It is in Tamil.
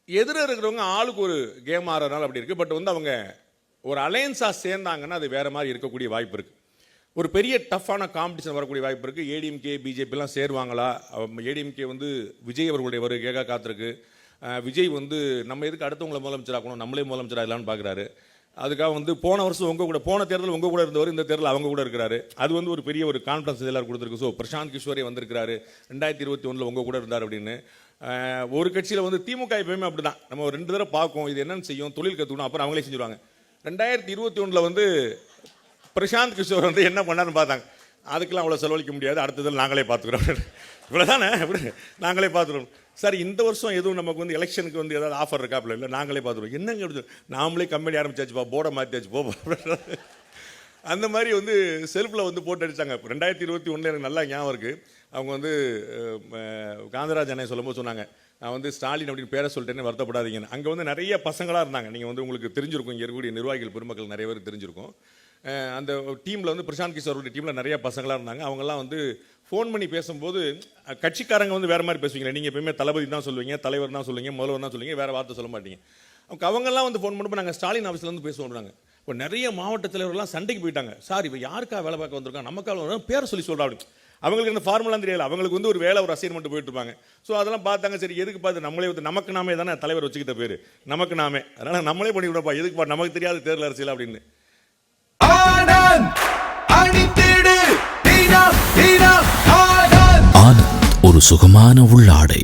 எதிர இருக்கிறவங்க ஆளுக்கு ஒரு கேம் ஆடுறதுனால அப்படி இருக்குது. பட் வந்து அவங்க ஒரு அலையன்ஸாக சேர்ந்தாங்கன்னா அது வேறு மாதிரி இருக்கக்கூடிய வாய்ப்பு இருக்குது. ஒரு பெரிய டஃப்பான காம்படிஷன் வரக்கூடிய வாய்ப்பு இருக்குது. ஏடிஎம்கே பிஜேபிலாம் சேருவாங்களா? ஏடிஎம்கே வந்து விஜய் அவர்களுடைய வருகையாக காத்திருக்கு. விஜய் வந்து நம்ம எதுக்கு அடுத்தவங்களை முதலமைச்சராக்கணும், நம்மளே முதலமைச்சராகலான்னு பார்க்குறாரு. அதுக்காக வந்து போன வருஷம் உங்கள் கூட, போன தேர்தல் உங்கள் கூட இருந்தவர் இந்த தேர்தல் அவங்க கூட இருக்கிறாரு. அது வந்து ஒரு பெரிய ஒரு கான்ஃபிடன்ஸ் எல்லாரும் கொடுத்துருக்கு. ஸோ பிரசாந்த் கிஷோரே வந்திருக்கிறாரு, 2021 உங்கள் கூட இருந்தார் அப்படின்னு. ஒரு கட்சியில் வந்து திமுக எப்பயுமே அப்படி தான், நம்ம ஒரு 2 தடவை பார்க்கும், இது என்னென்னு செய்யும், தொழில் கற்றுக்கணும், அப்புறம் அவங்களே செஞ்சுருவாங்க. 2021 வந்து பிரசாந்த் கிஷோர் வந்து என்ன பண்ணாருன்னு பார்த்தாங்க. அதுக்கெல்லாம் அவ்வளோ செலவழிக்க முடியாது, அடுத்ததில் நாங்களே பார்த்துக்குறோம், இவ்வளோ தானே, அப்படி நாங்களே பார்த்துருவோம். சார் இந்த வருஷம் எதுவும் நமக்கு வந்து எலெக்ஷனுக்கு வந்து ஏதாவது ஆஃபர் இருக்காப்புல, இல்லை நாங்களே பார்த்துருவோம். என்னங்க அப்படி நாமளே கம்பெனி ஆரம்பிச்சாச்சுப்பா, போர்டை மாற்றியாச்சு போ. அந்த மாதிரி வந்து செல்ஃபில் வந்து போட்டு அடித்தாங்க. 2021 எனக்கு நல்லா ஞாபகம் இருக்குது. அவங்க வந்து காந்தராஜ் அண்ணன் சொல்லும்போது சொன்னாங்க, நான் வந்து ஸ்டாலின் அப்படின்னு பேரை சொல்லிட்டேன்னு வருத்தப்படாதீங்கன்னு. அங்கே வந்து நிறைய பசங்களாக இருந்தாங்க. நீங்கள் வந்து உங்களுக்கு தெரிஞ்சிருக்கும், இங்கே இருக்கக்கூடிய நிர்வாகிகள் பெருமக்கள் நிறைய பேர் தெரிஞ்சிருக்கும். அந்த டீமில் வந்து பிரசாந்த் கிஷோருடைய டீமில் நிறைய பசங்களாக இருந்தாங்க. அவங்கெல்லாம் வந்து ஃபோன் பண்ணி பேசும்போது கட்சிக்காரங்க வந்து வேறு மாதிரி பேசுவீங்களே, நீங்கள் எப்பயுமே தளபதி தான் சொல்லுவீங்க, தலைவர் தான் சொல்லுவீங்க, முதல்வர் தான் சொல்லுவீங்க, வேறு வார்த்தை சொல்ல மாட்டீங்க. அவங்கெல்லாம் வந்து ஃபோன் பண்ணும்போது நாங்கள் ஸ்டாலின் ஆஃபீஸ்லேருந்து பேசுவோம்னாங்க. இப்போ நிறைய மாவட்ட தலைவர்கள்லாம் சண்டைக்கு போயிட்டாங்க. சார் இப்போ யாருக்கா வேலை பார்க்க வந்திருக்காங்க, நமக்காக பேரை சொல்லி சொல்கிறா அப்படி. அவங்களுக்கு அந்த ஃபார்முலாம் தெரியல, அவங்களுக்கு வந்து ஒரு வேலை, ஒரு அசைன்மெண்ட் போயிட்டு இருப்பாங்க. ஸோ அதெல்லாம் பார்த்தாங்க, சரி எதுக்கு பார்த்து நம்மளே வந்து நமக்கு நாமே தானே தலைவர் வச்சுக்கிட்ட பேர், நமக்கு நாமே, அதனால் நம்மளே பண்ணி விடப்பா, எதுக்கு நமக்கு தெரியாது தேர்தல் அரசியல் அப்படின்னு. ஆனந்த் ஒரு சுகமான உள்ளாடை.